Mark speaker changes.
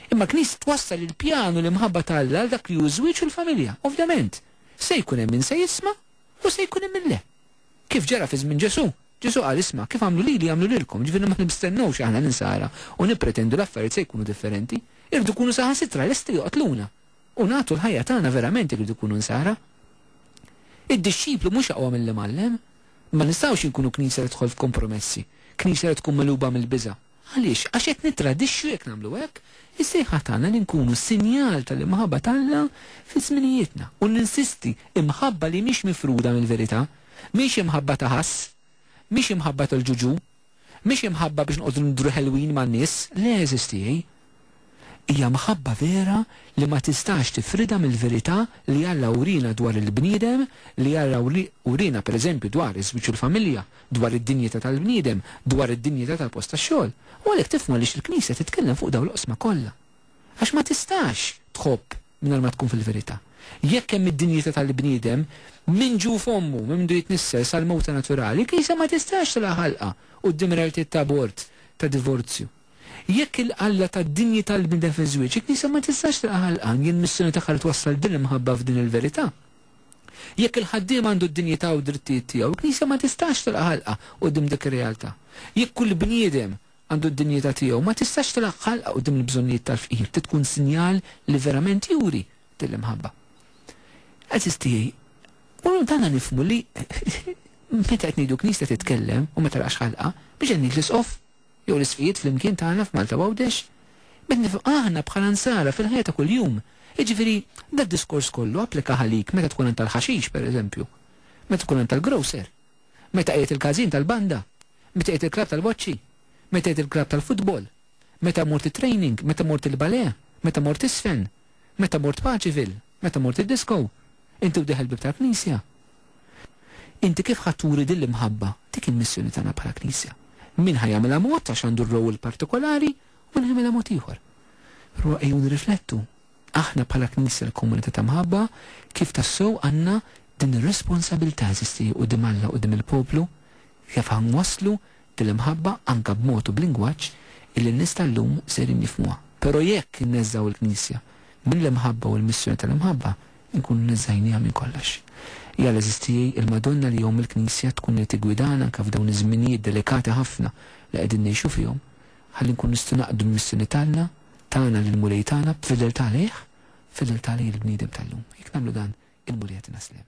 Speaker 1: Imma Knisja twassal il-pjanu li mħabba talla dak li hu żwieġ u l-familja. Ovvjament, se jkun hemm min se jisma' u se jkun hemm min le. Kif ġara fi żmien Ġesu. Ġesu qal isma' kif għamlu lili jagħmlu lilkom, ġifieri ma nistennewx aħna ninsara u nippretendu l-affarijiet se jkunu differenti. Irdu kunu saħansitra lesti joqtluna. U nagħtu l-ħajja tagħna verament irdu kunu nsara. Id-dixxiplu mhux aqwa mill-li mallem. Ma nistgħux inkunu Knisja li tidħol f'kompromessi, Knisja li tkun magħluba mill-biża'. Għaliex? Għax qed nittradixxu jekk nagħmlu hekk, is-sejħa tagħna li nkunu sinjal tal-imħabba tagħna fi żminijietna u ninsisti imħabba li mhix mifruda mill-verità, mhix imħabba ta' ħass, mhix imħabba tal-ġuġu, mhix imħabba biex nqogħdu ndru ħelwin man-nies, le eżistijej. Hija mħabba vera li ma tistax tifrida mill-verità li Alla urina dwar il-bniedem, li Alla urina pereżempju dwar iż-żwieġ u l-familja, dwar id-dinjità tal-bniedem, dwar id-dinjità tal-post tax-xogħol. U għalhekk tifhmu għaliex il-Knisja titkellem fuq dawn l-oqsma kollha. Għax ma tistax tħobb mingħajr ma tkun fil-verità. Jekk hemm id-dinjità tal-bniedem minn ġu fommu, minn du jitnisser sal-mewta naturali, Knisja ma tistax tila ħalqa quddiem realtiet ta' abort, ta' divorzju. Jekk il-qalla tad-dinji tal-bniedem fi żwieġ, Knisja ma tistax tilqa' ħalqan jien missjoni tagħha li twassal din imħabba f'din il-verità. Jekk il-ħaddiem għandu d-dinjità u d-drittijiet tiegħu, Knisja ma tistax tilqa' ħalqa quddiem dik ir-realtà. Jekk kull bniedem għandu d-dinjità tiegħu, ma tistax tilqa' ħalqa quddiem il-bżonnijiet tal-fqir, tkun sinjal li verament juri din l-imħabba. Eżistijej, u dan nifhmu li meta qed ngħidu Knisja titkellem u meta raqx ħalqa biex qed nisqof jew l-isfijiet fl-imkien tagħna f'Malta Għawdex, bed nifhmu aħna bħala nsara fil-ħajja ta' kuljum. Jiġifieri dad-diskors kollu applika ħalik meta tkun int tal-ħaxix pereżempju, meta tkun int tal-grocer, meta qiegħed il-każin tal-banda, meta qiegħed il-klabb tal-boċċi, meta qiegħed il-klabb tal-futbol, meta mort it-training, meta mort il-bale, meta mort isfen, meta mort Paċivil, meta mort id-disko. Inti wdeħ il-bib tal-Knisja. Inti kif ħatturi din l-imħabba, dik il-missjoni tagħna bħala Knisja. Min ħajjagħmilha mod għax għandu r-rol partikolari u min ħajjagħmilha mod ieħor. Però ejju nirriflettu. Aħna bħala Knisja l-komunità ta' mħabba kif tassew għandna din ir-responsabilità eżisti quddiem Alla quddiem il-poplu kif ħanwasslu din l-imħabba anke b'mod u b'lingwaġġ illi n-nies tal-lum serin jifhmuha. Però jekk inneżżaw il-Knisja minn l-imħabba u l-missjoni tal-imħabba nkunu neżżajnija minn kollox. Hija l-eżistijej il-Madonna li jom il-Knisja tkun li tigwidana anke f'dawn iż-żminijiet delikati ħafna li qegħdin ngħixu fihom, ħalli nkunu nistgħu naqdu l-missjoni tagħna lill-mulej tagħna b'fideltà lejh, fideltà lejn il-bniedem tal-lum. Jekk nagħmlu dan, il-mulej qed naslem.